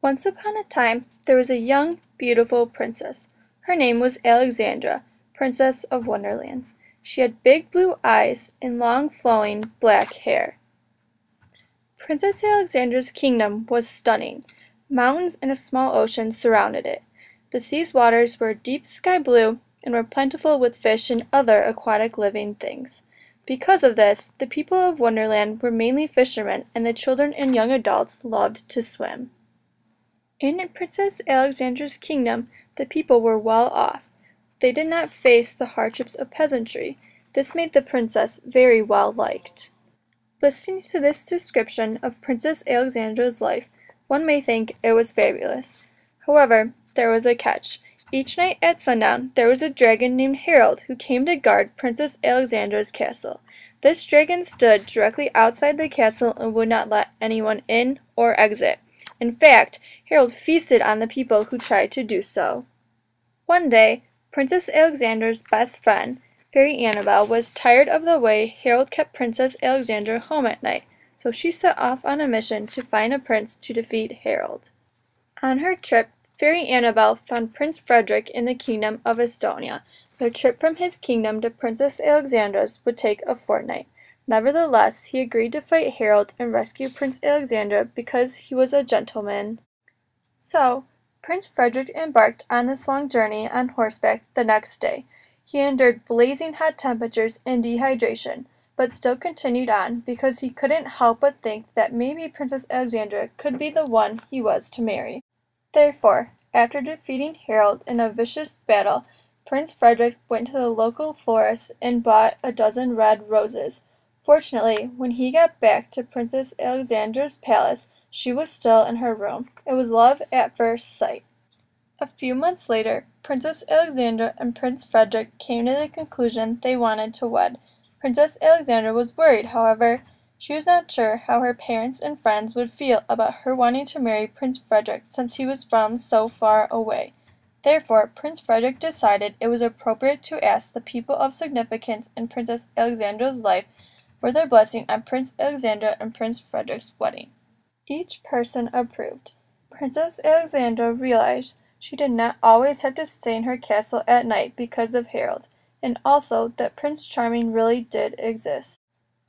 Once upon a time, there was a young, beautiful princess. Her name was Alexandra, Princess of Wonderland. She had big blue eyes and long flowing black hair. Princess Alexandra's kingdom was stunning. Mountains and a small ocean surrounded it. The sea's waters were deep sky blue and were plentiful with fish and other aquatic living things. Because of this, the people of Wonderland were mainly fishermen, and the children and young adults loved to swim. In Princess Alexandra's kingdom, the people were well off. They did not face the hardships of peasantry. This made the princess very well liked. Listening to this description of Princess Alexandra's life, one may think it was fabulous. However, there was a catch. Each night at sundown, there was a dragon named Harold who came to guard Princess Alexandra's castle. This dragon stood directly outside the castle and would not let anyone in or exit. In fact, Harold feasted on the people who tried to do so. One day, Princess Alexandra's best friend, Fairy Annabelle, was tired of the way Harold kept Princess Alexandra home at night, so she set off on a mission to find a prince to defeat Harold. On her trip, Fairy Annabelle found Prince Frederick in the kingdom of Estonia. Their trip from his kingdom to Princess Alexandra's would take a fortnight. Nevertheless, he agreed to fight Harold and rescue Prince Alexandra because he was a gentleman. So, Prince Frederick embarked on this long journey on horseback the next day. He endured blazing hot temperatures and dehydration, but still continued on because he couldn't help but think that maybe Princess Alexandra could be the one he was to marry. Therefore, after defeating Harold in a vicious battle, Prince Frederick went to the local florist and bought a dozen red roses. Fortunately, when he got back to Princess Alexandra's palace, she was still in her room. It was love at first sight. A few months later, Princess Alexandra and Prince Frederick came to the conclusion they wanted to wed. Princess Alexandra was worried, however. She was not sure how her parents and friends would feel about her wanting to marry Prince Frederick since he was from so far away. Therefore, Prince Frederick decided it was appropriate to ask the people of significance in Princess Alexandra's life for their blessing on Prince Alexandra and Prince Frederick's wedding. Each person approved. Princess Alexandra realized she did not always have to stay in her castle at night because of Harold, and also that Prince Charming really did exist.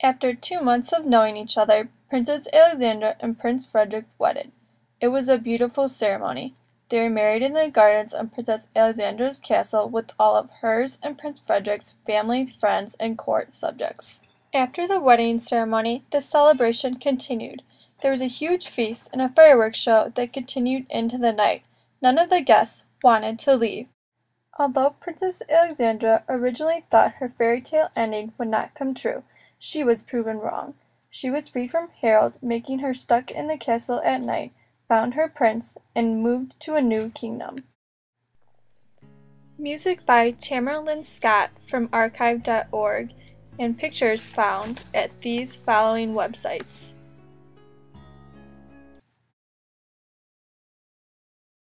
After 2 months of knowing each other, Princess Alexandra and Prince Frederick wedded. It was a beautiful ceremony. They were married in the gardens of Princess Alexandra's castle with all of hers and Prince Frederick's family, friends, and court subjects. After the wedding ceremony, the celebration continued. There was a huge feast and a fireworks show that continued into the night. None of the guests wanted to leave. Although Princess Alexandra originally thought her fairy tale ending would not come true, she was proven wrong. She was freed from Harold, making her stuck in the castle at night, found her prince, and moved to a new kingdom. Music by Tamara Lynn Scott from archive.org, and pictures found at these following websites.